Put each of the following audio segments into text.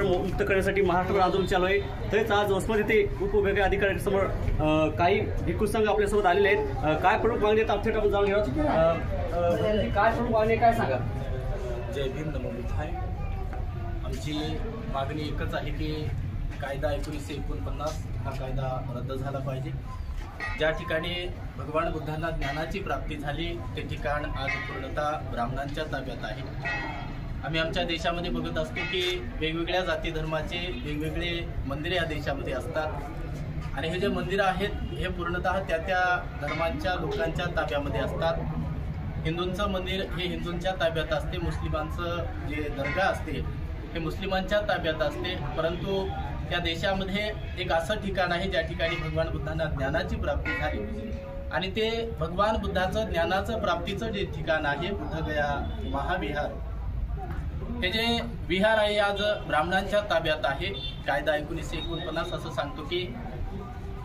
मुक्त करण्यासाठी महाराष्ट्र आंदोलन चालू आहे। तसेच आज वसमत येथे उपविभागीय अधिकाऱ्यांसमोर काही भिक्खू संघ आपल्यासोबत आलेले आहेत। काय प्रमुख मागणी आहेत आपल्याकडे आपण जाणून घेऊ। काय प्रमुख मागणी काय सांगा। जय भीम नमो बुद्धाय। आमची मागणी एकच आहे की कायदा 1949 हा कायदा रद्द झाला पाहिजे। ज्या ठिकाणी भगवान बुद्धांना ज्ञानाची प्राप्ती झाली ते ठिकाण आज पूर्णतः ब्राह्मणांच्या ताब्यात आहे। आम्ही आमच्या देशामध्ये बघत असतो की वेगवेगळ्या जाती धर्माचे वेगवेगळे मंदिरे या देशामध्ये असतात आणि हे जे मंदिरं आहेत हे पूर्णतः त्या धर्मांच्या लोकांच्या ताब्यामध्ये असतात। हिंदूंचं मंदिर हे हिंदूंच्या ताब्यात असते, मुस्लिमांचं जे दर्गा असते हे मुस्लिमांच्या ताब्यात असते। परंतु त्या देशामध्ये एक असं ठिकाण आहे ज्या ठिकाणी भगवान बुद्धांना ज्ञानाची प्राप्ती झाली आणि ते भगवान बुद्धाचं ज्ञानाचं प्राप्तीचं जे ठिकाण आहे बुद्धगया महाविहार, हे जे विहार आहे आज ब्राह्मणांच्या ताब्यात आहे। कायदा 1949 असं सांगतो की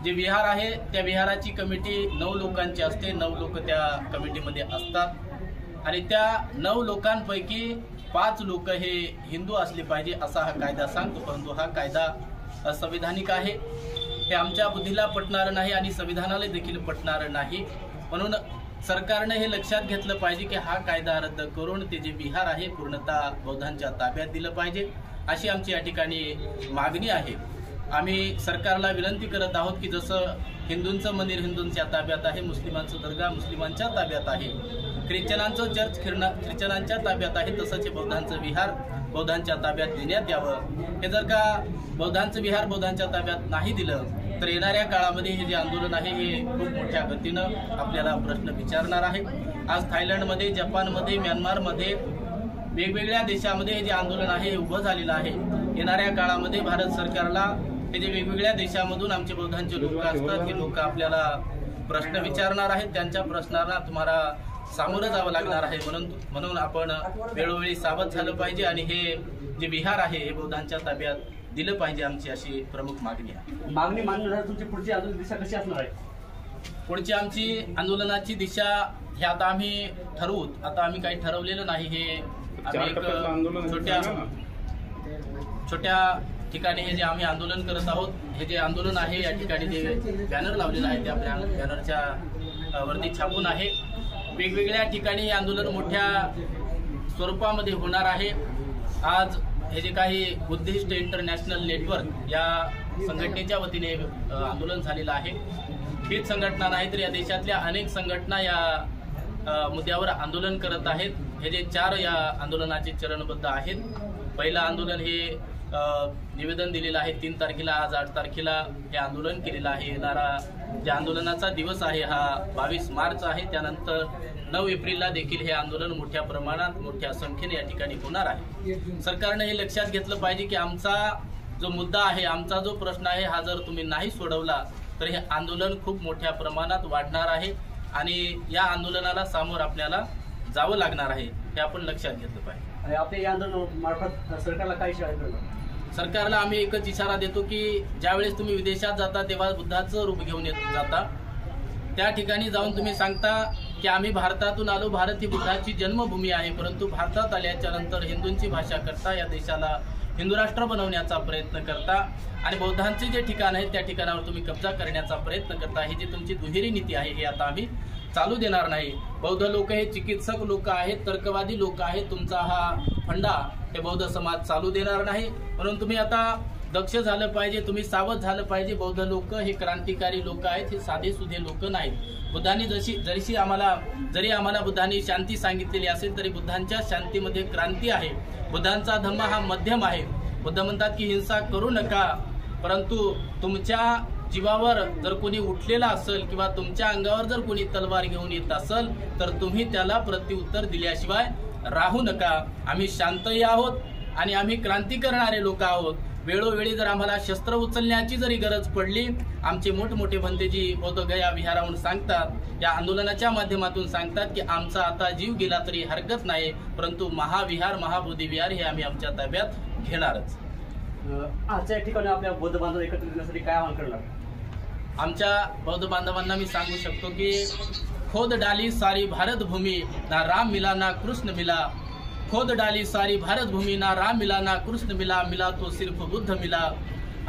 जे विहार आहे त्या विहाराची कमिटी 9 लोकांची असते, 9 लोक त्या कमिटीमध्ये असतात आणि त्या 9 लोकांपैकी 5 लोक हे हिंदू असले पाहिजे असा हा कायदा सांगतो। परंतु हा कायदा असंविधानिक आहे, हे आमच्या बुद्धीला पटणारं नाही आणि संविधानाला देखील पटणारं नाही। म्हणून सरकारने हे लक्षात घेतलं पाहिजे की हा कायदा रद्द करून ते जे विहार आहे पूर्णतः बौद्धांच्या ताब्यात दिलं पाहिजे अशी आमची या ठिकाणी मागणी आहे। आम्ही सरकारला विनंती करत आहोत की जसं हिंदूंचं मंदिर हिंदूंच्या ताब्यात आहे, मुस्लिमांचं दर्गा मुस्लिमांच्या ताब्यात आहे, ख्रिश्चनांचं चर्च ख्रिश्चनांच्या ताब्यात आहे, तसंच बौद्धांचं विहार बौद्धांच्या ताब्यात देण्यात यावं। हे जर का बौद्धांचं विहार बौद्धांच्या ताब्यात नाही दिलं तर येणाऱ्या काळामध्ये हे जे आंदोलन आहे हे खूप मोठ्या गतीनं आपल्याला प्रश्न विचारणार आहे। आज थायलंडमध्ये, जपानमध्ये, म्यानमारमध्ये वेगवेगळ्या देशामध्ये हे जे आंदोलन आहे हे उभं झालेलं आहे। येणाऱ्या काळामध्ये भारत सरकारला हे जे वेगवेगळ्या देशामधून आमचे बौद्धांचे लोक असतात हे लोक आपल्याला प्रश्न विचारणार आहेत, त्यांच्या प्रश्नांना तुम्हाला सामोरं जावं लागणार आहे। म्हणून आपण वेळोवेळी सावध झालं पाहिजे आणि हे जे विहार आहे हे बौद्धांच्या ताब्यात दिलं पाहिजे, आमची अशी प्रमुख मागणी आहे। मागणी मान्य झाली तुमची पुढची आंदोलन दिशा कशी असणार आहे? पुढची आमची आंदोलनाची दिशा हे आता आम्ही ठरवूत। आता आम्ही काही ठरवलेलं नाही, हे आम्ही एक छोट्या ठिकाणी हे जे आम्ही आंदोलन करत आहोत हे जे आंदोलन आहे या ठिकाणी जे बॅनर लावलेलं आहे त्या बॅनरच्या वरती छापून आहे। वेगवेगळ्या ठिकाणी हे आंदोलन मोठ्या स्वरूपामध्ये होणार आहे। आज हे जे काही बुद्धिस्ट इंटरनॅशनल नेटवर्क या संघटनेच्या वतीने आंदोलन झालेलं आहे, हीच संघटना नाही तर या देशातल्या अनेक संघटना या मुद्द्यावर आंदोलन करत आहेत। हे जे 4 या आंदोलनाचे चरणबद्ध आहेत। पहिलं आंदोलन हे निवेदन दिलेलं आहे 3 तारखेला, आज 8 तारखेला हे आंदोलन केलेलं आहे। येणारा जे आंदोलनाचा दिवस आहे हा 22 मार्च आहे। त्यानंतर 9 एप्रिलला देखील हे आंदोलन मोठ्या प्रमाणात मोठ्या संख्येने या ठिकाणी होणार आहे। सरकारने हे लक्षात घेतलं पाहिजे की आमचा जो मुद्दा आहे, आमचा जो प्रश्न आहे हा जर तुम्ही नाही सोडवला तर हे आंदोलन खूप मोठ्या प्रमाणात वाढणार आहे आणि या आंदोलनाला सामोर आपल्याला जावं लागणार आहे, हे आपण लक्षात घेतलं पाहिजे। आणि आपल्या या आंदोलन मार्फत सरकारला काय इशारा करणार? सरकारला आम्ही एकच इशारा देतो की ज्यावेळेस तुम्ही विदेशात जाता तेव्हा बुद्धाचं रूप घेऊन जाता, त्या ठिकाणी जाऊन तुम्ही सांगता की आम्ही भारतातून आलो, भारत ही बुद्धाची जन्मभूमी आहे, परंतु भारतात आल्याच्या नंतर हिंदूंची भाषा करता, या देशाला हिंदू राष्ट्र बनवण्याचा प्रयत्न करता आणि बौद्धांचे जे ठिकाण आहेत त्या ठिकाणावर तुम्ही कब्जा करण्याचा प्रयत्न करता। ही जी तुमची दुहेरी नीती आहे हे आता आम्ही चालू देणार नाही। बौद्ध लोक हे चिकित्सक लोक आहेत, तर्कवादी लोक आहेत, तुमचा हा फंडा हे बौद्ध समाज चालू देणार नाही। म्हणून तुम्ही आता दक्ष झालं पाहिजे, तुम्ही सावध झालं पाहिजे। बौद्ध लोक हे क्रांतिकारी लोक आहेत, हे साधे सुधे लोक नाहीत। बुद्धांनी जरी आम्हाला बुद्धांनी शांती सांगितलेली असेल तरी बुद्धांच्या शांतीमध्ये क्रांती आहे। बुद्धांचा धम्म हा मध्यम आहे। बुद्ध म्हणतात की हिंसा करू नका, परंतु तुमच्या जीवावर जर कोणी उठलेला असेल किंवा तुमच्या अंगावर जर कोणी तलवार घेऊन येत असेल तर तुम्ही त्याला प्रत्युत्तर दिल्याशिवाय राहू नका। आम्ही शांतही आहोत आणि आम्ही क्रांती करणारे लोक आहोत। वेळोवेळी जर आम्हाला शस्त्र उचलण्याची जरी गरज पडली, आमचे मोठमोठे भंतेजी बौद्धगया विहाराहून सांगतात, या आंदोलनाच्या माध्यमातून सांगतात की आमचा आता जीव गेला तरी हरकत नाही, परंतु महाविहार महाबोधी विहार हे आम्ही आमच्या ताब्यात घेणारच। आजच्या ठिकाणी आपल्या बौद्ध बांधव एकत्रित करण्यासाठी काय आवाहन करणार? आमच्या बौद्ध बांधवांना मी सांगू शकतो की खोद डाली सारी भारत भूमी, ना राम मिला ना कृष्ण मिला, खोद डाली सारी भारत भूमि, ना राम मिला ना कृष्ण मिला, मिला तो सिर्फ बुद्ध मिला।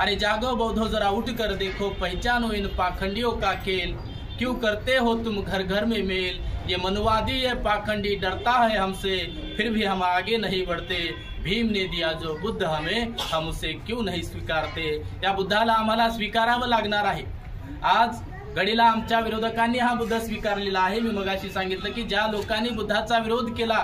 अरे जागो बौद्धो जरा उठ कर देखो, पहचानो इन पाखंडियों का खेल, क्यों करते हो तुम घर घर में मेल। ये मनवादी ये पाखंडी डरता है हमसे, फिर भी हम आगे नहीं बढ़ते। भीम ने दिया जो बुद्ध हमें, हम उसे क्यों नाही स्वीकारते। या बुद्धाला आम्हाला स्वीकारावं लागणार आहे। आज घडीला आमच्या विरोधकांनी हा बुद्ध स्वीकारलेला आहे। मी मगाशी सांगितलं की ज्या लोकांनी बुद्धाचा विरोध केला,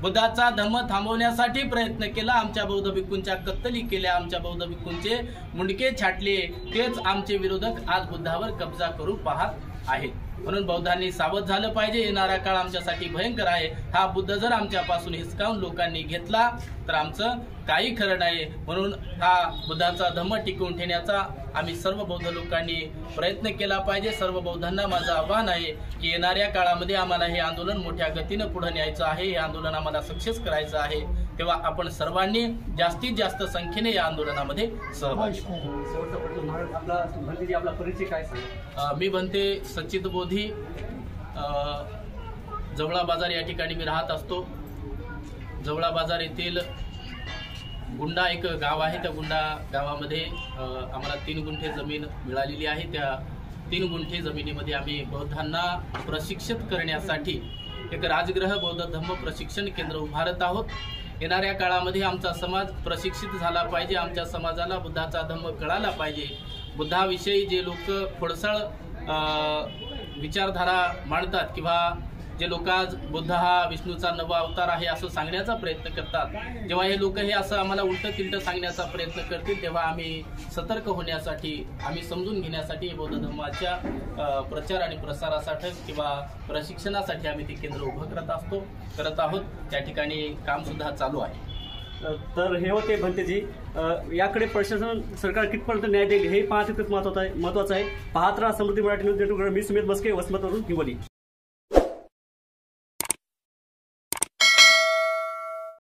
बुद्धाचा धम्म थांबवण्यासाठी प्रयत्न केला, आमच्या बौद्ध भिक्खूंच्या कत्तली केल्या, आमच्या बौद्ध भिक्खूंचे मुंडके छाटले, तेच आमचे विरोधक आज बुद्धावर कब्जा करू पाहत आहेत। म्हणून बौद्धांनी सावध झालं पाहिजे। येणारा काळ आमच्यासाठी भयंकर आहे। हा बुद्ध जर आमच्यापासून हिसकावून लोकांनी घेतला तर आमचं काही खरं नाही। म्हणून हा बुद्धाचा धम्म टिकवून ठेवण्याचा आम्ही सर्व बौद्ध लोकांनी प्रयत्न केला पाहिजे। सर्व बौद्धांना माझं आव्हान आहे की येणाऱ्या काळामध्ये आम्हाला हे आंदोलन मोठ्या गतीनं पुढे न्यायचं आहे, हे आंदोलन आम्हाला सक्सेस करायचं आहे। तेव्हा आपण सर्वांनी जास्तीत जास्त संख्येने या आंदोलनामध्ये सहभागी आपला परिचय काय सांगा? मी बनते सच्चित बोधी, जवळा बाजार या ठिकाणी मी राहत असतो। जवळा बाजार येथील गुंडा एक गाव आहे, त्या गुंडा गावामध्ये आम्हाला 3 गुंठे जमीन मिळालेली आहे। त्या 3 गुंठे जमिनीमध्ये आम्ही बौद्धांना प्रशिक्षित करण्यासाठी एक राजगृह बौद्ध धम्म प्रशिक्षण केंद्र उभारत आहोत। येणाऱ्या काळामध्ये आमचा समाज प्रशिक्षित झाला पाहिजे, आमच्या समाजाला बुद्धाचा धम्म कळाला पाहिजे। बुद्धाविषयी जे लोक खोडसाळ विचारधारा मांडतात किंवा जे लोक आज बुद्ध हा विष्णूचा नवा अवतार आहे असं सांगण्याचा प्रयत्न करतात, जेव्हा हे लोक हे असं आम्हाला उलटं तिलटं सांगण्याचा प्रयत्न करतील, तेव्हा आम्ही सतर्क होण्यासाठी, आम्ही समजून घेण्यासाठी बौद्ध धर्माच्या प्रचार आणि प्रसारासाठी किंवा प्रशिक्षणासाठी आम्ही ते केंद्र उभं करत आहोत। त्या ठिकाणी काम सुद्धा चालू आहे। तर हे होते भंतेजी। याकडे प्रशासन सरकार कितपर्यंत न्याय देईल हे पाहणे महत्वाचं आहे। पाहत राहा समृद्धी मराठी न्यूज नेटवर्क। मी सुमित बस्के, वसमतवरून हिंगोली।